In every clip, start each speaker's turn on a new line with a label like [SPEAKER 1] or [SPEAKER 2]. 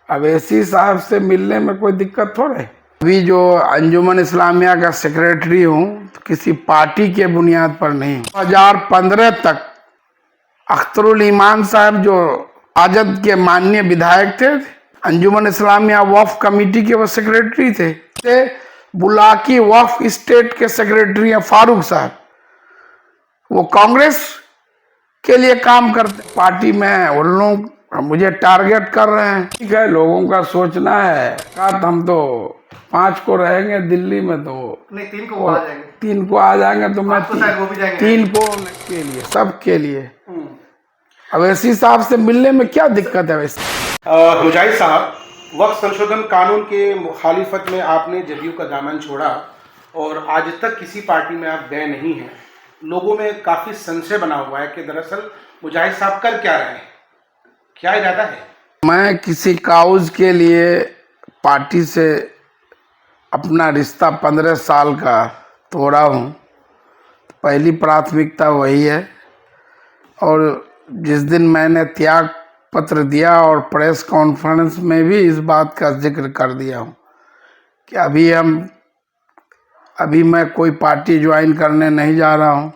[SPEAKER 1] अवैसी साहब से मिलने में कोई दिक्कत थोड़ा है। अभी जो अंजुमन इस्लामिया का सेक्रेटरी हूँ तो किसी पार्टी के बुनियाद पर नहीं। 2015 तक अख्तरुल ईमान साहब जो राजद के माननीय विधायक थे, अंजुमन इस्लामिया वक्फ कमेटी के वो सेक्रेटरी थे। बुलाकी वक्फ स्टेट के सेक्रेटरी हैं फारूक साहब, वो कांग्रेस के लिए काम करते। पार्टी में उन लोग मुझे टारगेट कर रहे हैं। ठीक है, लोगों का सोचना है। हम तो 5 को रहेंगे दिल्ली में, तो
[SPEAKER 2] नहीं 3 को आ जाएंगे।
[SPEAKER 1] 3 को आ जाएंगे तो मैं
[SPEAKER 2] वो भी जाएंगे।
[SPEAKER 1] 3 को के लिए, सबके लिए। अवैसी साहब से मिलने में क्या दिक्कत है? वैसे
[SPEAKER 3] मुजाहिद साहब, वक्फ संशोधन कानून के मुखालिफत में आपने जदयू का दामन छोड़ा और आज तक किसी पार्टी में आप गए नहीं हैं। लोगों में काफ़ी संशय बना हुआ है कि दरअसल मुजाहिद साहब कर क्या रहे हैं, क्या इरादा है?
[SPEAKER 1] मैं किसी काउज के लिए पार्टी से अपना रिश्ता 15 साल का तोड़ा हूँ। पहली प्राथमिकता वही है। और जिस दिन मैंने त्याग पत्र दिया और प्रेस कॉन्फ्रेंस में भी इस बात का जिक्र कर दिया हूँ कि अभी मैं कोई पार्टी ज्वाइन करने नहीं जा रहा हूँ।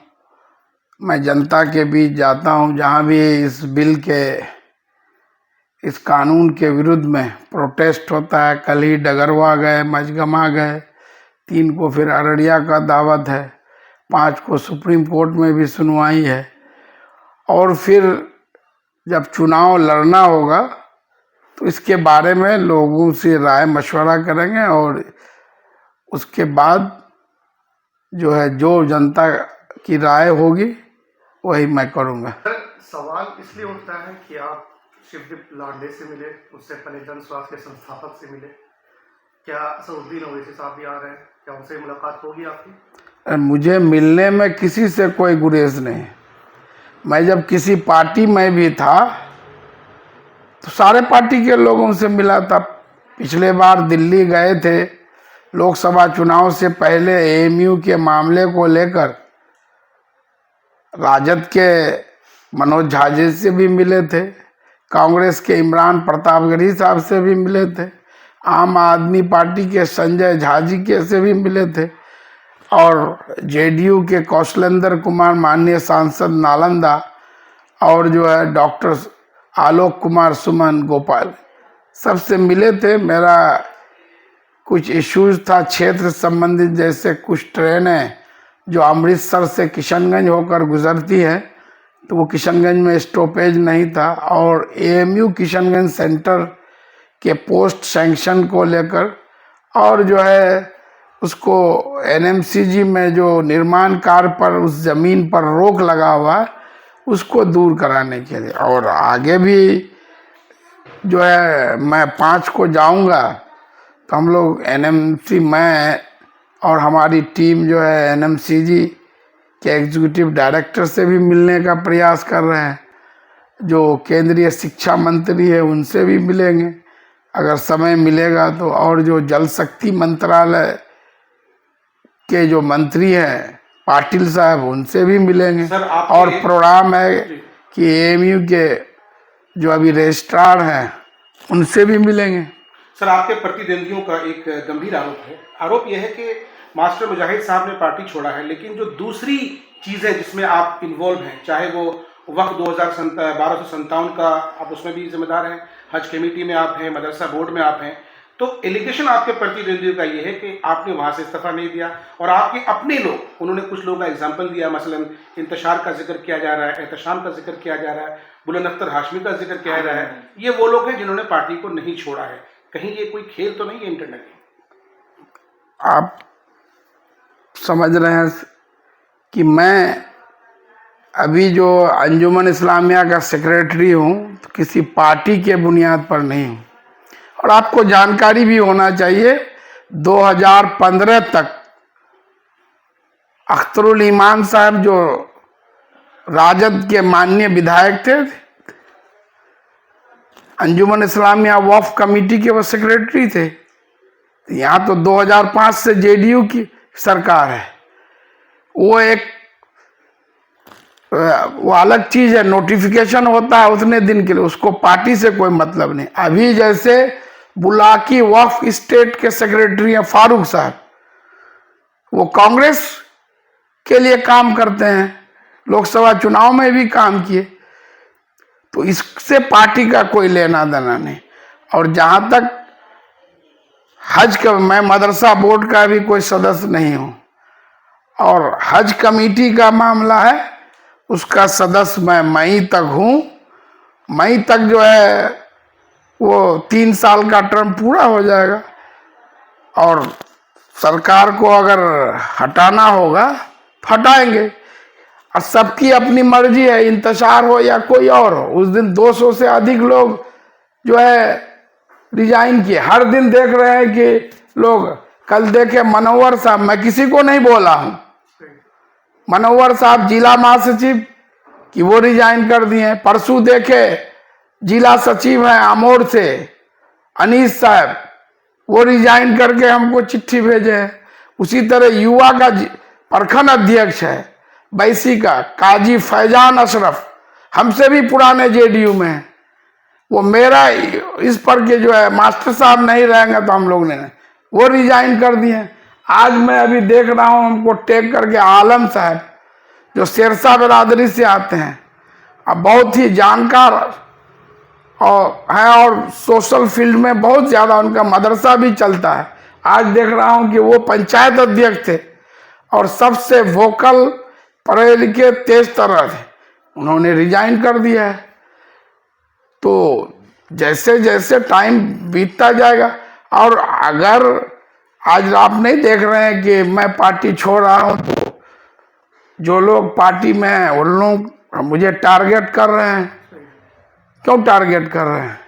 [SPEAKER 1] मैं जनता के बीच जाता हूँ, जहाँ भी इस कानून के विरुद्ध में प्रोटेस्ट होता है। कल ही डगरवा गए, मझगमा गए, 3 को फिर अररिया का दावत है, 5 को सुप्रीम कोर्ट में भी सुनवाई है। और फिर जब चुनाव लड़ना होगा तो इसके बारे में लोगों से राय मशवरा करेंगे और उसके बाद जो है, जो जनता की राय होगी वही मैं करूँगा।
[SPEAKER 2] सवाल इसलिए उठता है कि आप शिवदीप लांडे से मिले, उससे पहले जन स्वास्थ्य के संस्थापक से मिले। क्या असदुद्दीन ओवैसी साहब भी आ रहे हैं? क्या उनसे मुलाकात होगी आपकी?
[SPEAKER 1] मुझे मिलने में किसी से कोई गुरेज नहीं। मैं जब किसी पार्टी में भी था तो सारे पार्टी के लोगों से मिला था। पिछले बार दिल्ली गए थे, लोकसभा चुनाव से पहले एएमयू के मामले को लेकर राजद के मनोज झा जी से भी मिले थे, कांग्रेस के इमरान प्रतापगढ़ी साहब से भी मिले थे, आम आदमी पार्टी के संजय झा जी के से भी मिले थे, और जेडीयू के कौशलेंद्र कुमार माननीय सांसद नालंदा, और जो है डॉक्टर आलोक कुमार सुमन गोपाल, सबसे मिले थे। मेरा कुछ इश्यूज था क्षेत्र संबंधित, जैसे कुछ ट्रेनें जो अमृतसर से किशनगंज होकर गुजरती हैं तो वो किशनगंज में स्टॉपेज नहीं था, और एएमयू किशनगंज सेंटर के पोस्ट सैंक्शन को लेकर, और जो है उसको एनएमसीजी में जो निर्माण कार्य पर उस ज़मीन पर रोक लगा हुआ है उसको दूर कराने के लिए। और आगे भी जो है मैं 5 को जाऊंगा तो हम लोग एनएमसी, मैं और हमारी टीम जो है एनएमसीजी के एग्जीक्यूटिव डायरेक्टर से भी मिलने का प्रयास कर रहे हैं। जो केंद्रीय शिक्षा मंत्री है उनसे भी मिलेंगे अगर समय मिलेगा तो, और जो जल शक्ति मंत्रालय के जो मंत्री हैं पाटिल साहब, उनसे भी मिलेंगे। और प्रोग्राम है कि एएमयू के जो अभी रजिस्ट्रार हैं उनसे भी मिलेंगे।
[SPEAKER 3] सर, आपके प्रतिद्वंदियों का एक गंभीर आरोप यह है कि मास्टर मुजाहिद साहब ने पार्टी छोड़ा है, लेकिन जो दूसरी चीज़ है जिसमें आप इन्वॉल्व हैं, चाहे वो वक्त 1257 का आप उसमें भी जिम्मेदार हैं, हज कमेटी में आप हैं, मदरसा बोर्ड में आप हैं, तो एलिगेशन आपके प्रतिद्वंदियों का ये है कि आपने वहाँ से इस्तीफा नहीं दिया और आपके अपने लोग, उन्होंने कुछ लोगों का एग्जाम्पल दिया, मसलन इंतशार का जिक्र किया जा रहा है, एहतशाम का जिक्र किया जा रहा है, बुलंद अख्तर हाशमी का जिक्र किया जा रहा है। ये वो लोग हैं जिन्होंने पार्टी को नहीं छोड़ा है। कहीं ये कोई खेल तो नहीं है इंटरनेट?
[SPEAKER 1] आप समझ रहे हैं कि मैं अभी जो अंजुमन इस्लामिया का सेक्रेटरी हूँ तो किसी पार्टी के बुनियाद पर नहीं हूँ। और आपको जानकारी भी होना चाहिए, 2015 तक अख्तरुल ईमान साहब जो राजद के माननीय विधायक थे, अंजुमन इस्लामिया वक्फ कमेटी के वो सेक्रेटरी थे। यहाँ तो 2005 से जेडीयू की सरकार है। वो एक वो अलग चीज है, नोटिफिकेशन होता है उतने दिन के लिए, उसको पार्टी से कोई मतलब नहीं। अभी जैसे बुलाकी वक्फ स्टेट के सेक्रेटरी हैं फारूक साहब, वो कांग्रेस के लिए काम करते हैं, लोकसभा चुनाव में भी काम किए, तो इससे पार्टी का कोई लेना देना नहीं। और जहां तक हज का, मैं मदरसा बोर्ड का भी कोई सदस्य नहीं हूं, और हज कमेटी का मामला है उसका सदस्य मैं मई तक हूं। मई तक जो है वो 3 साल का टर्म पूरा हो जाएगा, और सरकार को अगर हटाना होगा हटाएंगे, और सबकी अपनी मर्जी है, इंतजार हो या कोई और हो। उस दिन 200 से अधिक लोग जो है रिजाइन किए। हर दिन देख रहे हैं कि लोग, कल देखे मनोहर साहब, मैं किसी को नहीं बोला हूं, मनोहर साहब जिला महासचिव कि वो रिजाइन कर दिए। परसों देखे जिला सचिव हैं अमोर से अनीस साहब, वो रिजाइन करके हमको चिट्ठी भेजे हैं। उसी तरह युवा का प्रखंड अध्यक्ष है बैसी का काजी फैजान अशरफ, हमसे भी पुराने जेडीयू में है, वो मेरा इस पर के जो है मास्टर साहब नहीं रहेंगे तो हम लोग ने वो रिजाइन कर दिए। आज मैं अभी देख रहा हूं, हमको टैग करके आलम साहब जो शेरशाह बिरादरी से आते हैं, अब बहुत ही जानकार और है, और सोशल फील्ड में बहुत ज्यादा उनका मदरसा भी चलता है। आज देख रहा हूं कि वो पंचायत अध्यक्ष थे और सबसे वोकल, पढ़े लिखे, तेज तरह थे, उन्होंने रिजाइन कर दिया है। तो जैसे जैसे टाइम बीतता जाएगा, और अगर आज आप नहीं देख रहे हैं कि मैं पार्टी छोड़ रहा हूं, तो जो लोग पार्टी में हैं उन लोग मुझे टारगेट कर रहे हैं। क्यों टारगेट कर रहे हैं?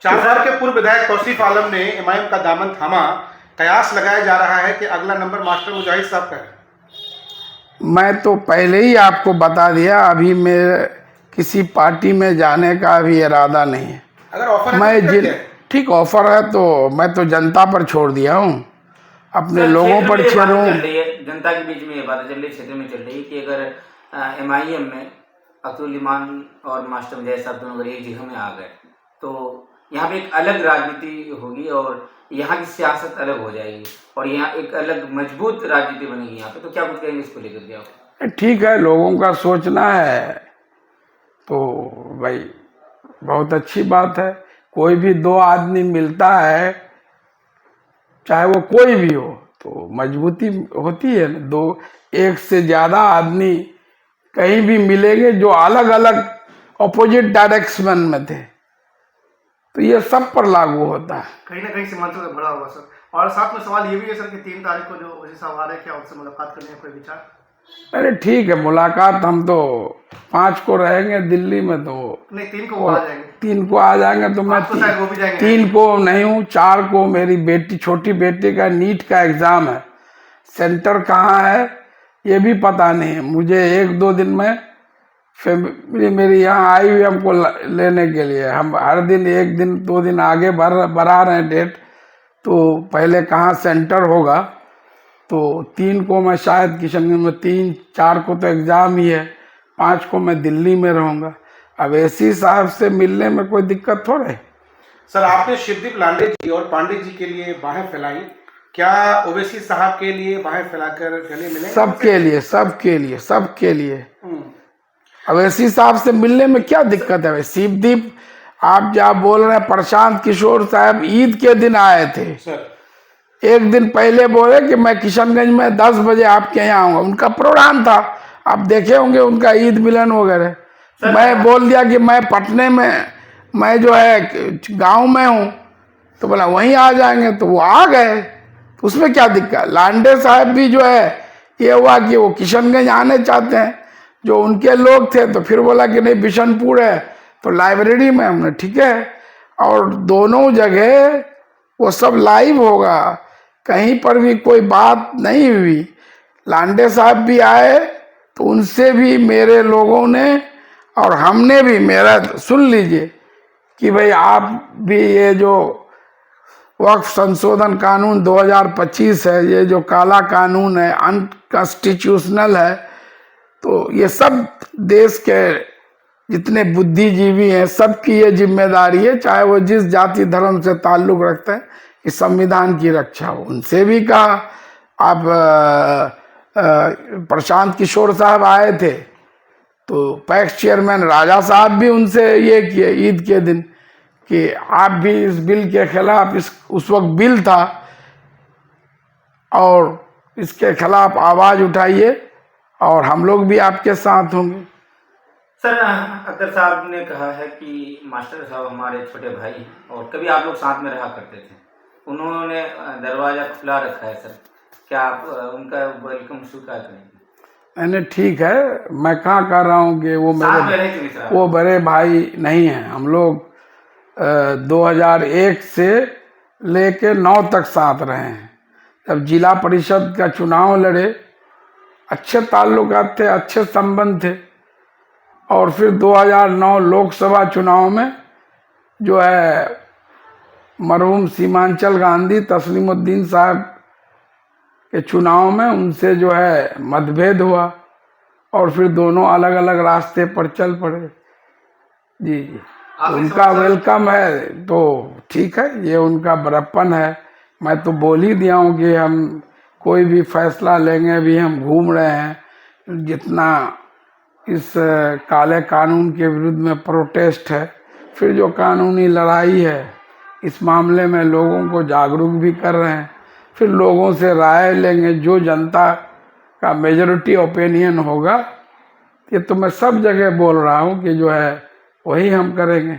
[SPEAKER 3] चारबाग के पूर्व विधायक तौसीफ आलम ने एमआईएम का दामन थामा, कयास लगाया जा रहा है कि अगला नंबर मास्टर मुजाहिद साहब का है।
[SPEAKER 1] मैं तो पहले ही आपको बता दिया, अभी मेरे किसी पार्टी में जाने का भी इरादा नहीं है।
[SPEAKER 3] अगर ऑफर
[SPEAKER 1] मैं ठीक ऑफर है तो मैं तो जनता पर छोड़ दिया हूँ, अपने लोगों पर छोड़ूं।
[SPEAKER 4] जनता के बीच में ये बात चल रही, क्षेत्र में चल रही कि अगर एमआईएम में अब्दुल इमान और मास्टर मुजाहिद साहब दोनों अगर एक जगह में आ गए तो यहाँ पे एक अलग राजनीति होगी और यहाँ की सियासत अलग हो जाएगी और यहाँ एक अलग मजबूत राजनीति बनेगी यहाँ पे। तो क्या कुछ कहेंगे इसको लेकर के आप?
[SPEAKER 1] ठीक है, लोगों का सोचना है तो भाई बहुत अच्छी बात है। कोई भी 2 आदमी मिलता है, चाहे वो कोई भी हो, तो मजबूती होती है। 2 एक से ज्यादा आदमी कहीं भी मिलेंगे जो अलग अलग ऑपोजिट डायरेक्शन में थे, तो ये सब पर लागू होता है।
[SPEAKER 2] कहीं ना कहीं सीमांचल से बड़ा होगा सर। और साथ में सवाल ये भी है सर कि 3 तारीख को जो ओवैसी साहब आ रहे हैं, क्या उनसे मुलाकात करने का कोई विचार?
[SPEAKER 1] अरे ठीक है, मुलाकात हम तो 5 को रहेंगे दिल्ली में, तो
[SPEAKER 2] नहीं 3 को वो आ जाएंगे।
[SPEAKER 1] 3 को आ जाएंगे तो मैं
[SPEAKER 2] तो शायद वो भी जाएंगे।
[SPEAKER 1] 3 को नहीं हूँ, 4 को मेरी बेटी, छोटी बेटी का नीट का एग्जाम है। सेंटर कहाँ है ये भी पता नहीं है मुझे। 1-2 दिन में फैमिली मेरी यहाँ आई हुई हमको लेने के लिए। हम हर दिन 1 दिन 2 दिन आगे बढ़ा रहे हैं डेट, तो पहले कहाँ सेंटर होगा। तो 3 को मैं शायद किशनगंज में, 3-4 को तो एग्जाम ही है, 5 को मैं दिल्ली में रहूँगा। अब ऐसी साहब से मिलने में कोई दिक्कत थोड़े।
[SPEAKER 3] सर, आपने शिवदीप लांडे जी और पांडे जी के लिए बाहें फैलाई, क्या ओवैसी साहब के लिए बाहें फैलाकर गले मिले?
[SPEAKER 1] सबके लिए, सबके लिए, सबके लिए। ओवैसी साहब से मिलने में क्या दिक्कत है? शिवदीप, आप क्या बोल रहे हैं, प्रशांत किशोर साहब ईद के दिन आए थे
[SPEAKER 3] सर।
[SPEAKER 1] 1 दिन पहले बोले कि मैं किशनगंज में 10 बजे आपके यहाँ आऊँगा। उनका प्रोग्राम था, आप देखे होंगे उनका ईद मिलन वगैरह। मैं बोल दिया कि मैं पटने में, मैं जो है गांव में हूँ, तो बोला वहीं आ जाएंगे, तो वो आ गए। तो उसमें क्या दिक्कत? लांडे साहब भी जो है ये हुआ कि वो किशनगंज आने चाहते हैं, जो उनके लोग थे, तो फिर बोला कि नहीं बिशनपुर है तो लाइब्रेरी में। हमने ठीक है, और दोनों जगह वो सब लाइव होगा, कहीं पर भी कोई बात नहीं हुई। लांडे साहब भी आए तो उनसे भी मेरे लोगों ने और हमने भी, मेरा सुन लीजिए कि भाई आप भी ये जो वक्फ संशोधन कानून 2025 है, ये जो काला कानून है, अनकॉन्स्टिट्यूशनल है, तो ये सब देश के जितने बुद्धिजीवी हैं सबकी ये जिम्मेदारी है, चाहे वो जिस जाति धर्म से ताल्लुक रखते हैं, कि संविधान की रक्षा हो। उनसे भी कहा, आप प्रशांत किशोर साहब आए थे तो पैक्स चेयरमैन राजा साहब भी उनसे ये किए ईद के दिन कि आप भी इस बिल के खिलाफ, उस वक्त बिल था और इसके खिलाफ आवाज उठाइए और हम लोग भी आपके साथ होंगे।
[SPEAKER 4] सर, अख्तर साहब ने कहा है कि मास्टर साहब हमारे छोटे भाई हैं और कभी आप लोग साथ में रहा करते थे, उन्होंने दरवाजा खुला रखा है सर, क्या आप उनका वेलकम स्वीकार करेंगे?
[SPEAKER 1] मैंने ठीक है, मैं कहाँ कह रहा हूँ कि वो बड़े भाई नहीं हैं। हम लोग 2001 से लेके 9 तक साथ रहे हैं। जब जिला परिषद का चुनाव लड़े, अच्छे ताल्लुकात थे, अच्छे संबंध थे। और फिर 2009 लोकसभा चुनाव में जो है मरहूम सीमांचल गांधी तस्लीमुद्दीन साहब के चुनाव में उनसे जो है मतभेद हुआ और फिर दोनों अलग अलग रास्ते पर चल पड़े। जी जी, तो उनका वेलकम है तो ठीक है, ये उनका बड़प्पन है। मैं तो बोल ही दिया हूँ कि हम कोई भी फैसला लेंगे भी हम घूम रहे हैं। जितना इस काले कानून के विरुद्ध में प्रोटेस्ट है, फिर जो कानूनी लड़ाई है इस मामले में लोगों को जागरूक भी कर रहे हैं, फिर लोगों से राय लेंगे। जो जनता का मेजॉरिटी ओपिनियन होगा, ये तो मैं सब जगह बोल रहा हूँ कि जो है वही हम करेंगे।